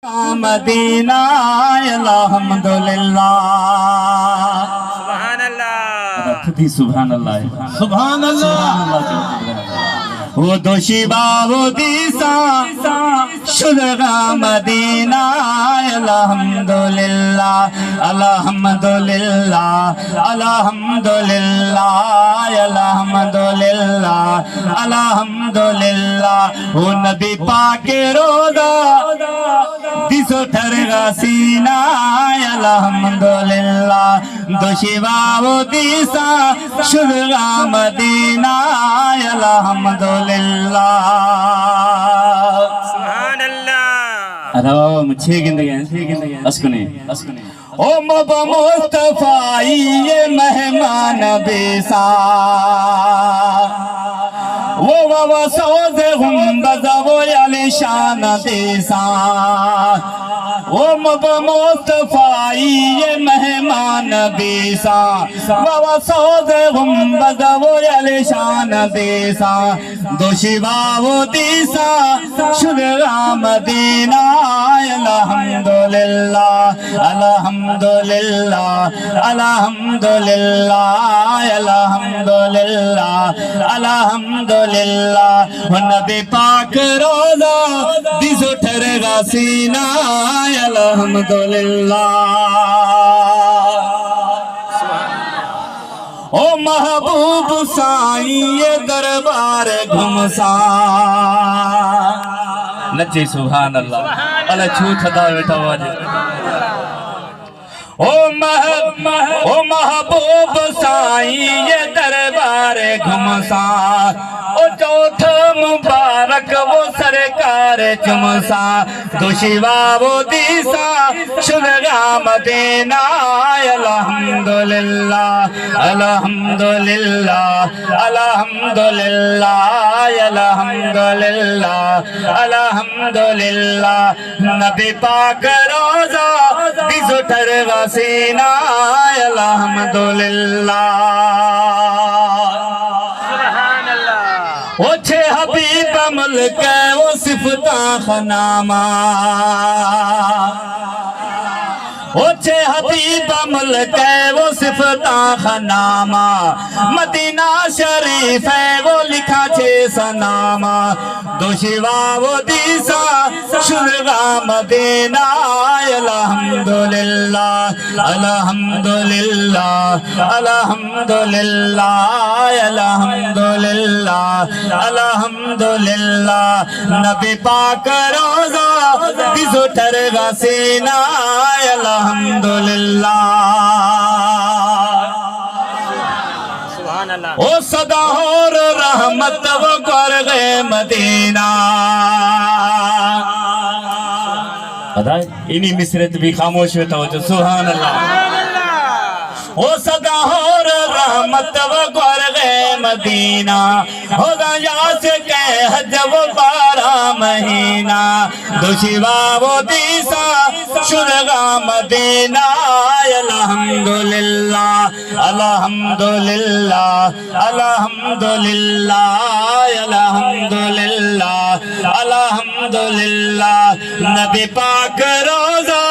مدینہ الحمدللہ سبحان اللہ خود ہی سبحان اللہ سبحان اللہ وہ دوشی بابو دیسا شدگا مدینہ الحمدللہ الحمدللہ الحمدللہ الحمدللہ الحمدللہ وہ نبی پاک روزہ دیسو ٹھرگا سینہ الحمدللہ دوشی بابو دیسا شدگا مدینہ الحمدللہ سبحان اللہ ارہو مجھے گندگی ہیں اسکنے او مبا مصطفیٰ یہ مہمان بیسا وہ سوز غنبزہ وہ علیشان دیسا وہ مبا مصطفیٰ یہ مہمان بیسا وہ سوز غنبزہ وہ علیشان دیسا دوشی بابو دیسا شدگا مدینہ الحمدللہ الحمدللہ الحمدللہ الحمدللہ الحمدللہ نبی پاک روزہ دیس اٹھرگا سینہ الحمدللہ او محبوب سائیں یہ دربار گھمسا نچے سبحان اللہ اللہ چھوٹ ہدا بیٹھا واجے او محبوب سائیں یہ دربار گھمسا او چوتھ مبارک وہ سرکار چمسا دوشی بابو دیسا شدگا مدینہ الحمدللہ الحمدللہ الحمدللہ الحمدللہ الحمدللہ نبی پاک روزہ دیس اٹھرگا سینہ الحمدللہ وہ چھے حبیب ملک وہ صفتاں خنامہ وہ چھے حبیب ملک وہ صفتاں خنامہ مدینہ شریف ہے وہ لکھا چھے سنامہ دوشی بابو دیسا شدگا مدینہ الحمدللہ الحمدللہ الحمدللہ الحمدللہ الحمدللہ نبی پاک روزہ دیس اٹھرگا سینہ الحمدللہ سبحان اللہ او صدا اور رحمت وہ کرغ مدینہ پتہ ہے انہی مصرت بھی خاموش ہوتا ہو جو سبحان اللہ او صدا اور رحمت وہ کرغ مدینہ ہوگا یاس کے حج وہ 12 مہینہ دوشی بابو دیسا شدگا مدینہ الحمدللہ الحمدللہ الحمدللہ الحمدللہ الحمدللہ نبی پاک روزہ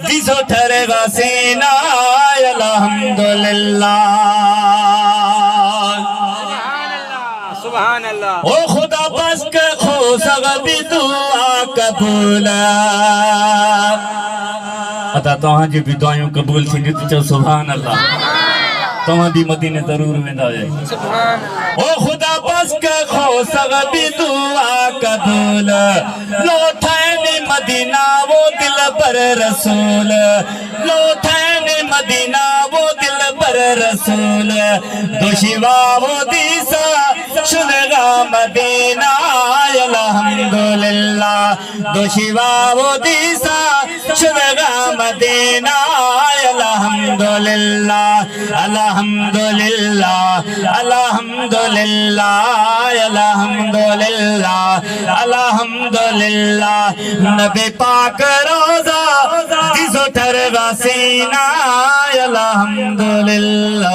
دیس اٹھرگا سینہ الحمدللہ سبحان اللہ او خدا بس کے خو سغبی دعا قبول اتا توہاں جی بھی دعائیوں قبول تھی نہیں تو چل سبحان اللہ توہاں بھی مدینے ضرور میں دعائے او خدا بس کے خو سغبی دعا قبول لوٹھائنی مدینہ وہ دل پر رسول لوٹھائنی مدینہ وہ دل پر رسول دوشی بابو دیسا شدگا مدینہ الحمدللہ دوشی بابو دیسا شدگا مدینہ الحمدللہ الحمدللہ الحمدللہ الحمدللہ الحمدللہ نبی پاک روزہ دیس اٹھرگا سینہ الحمدللہ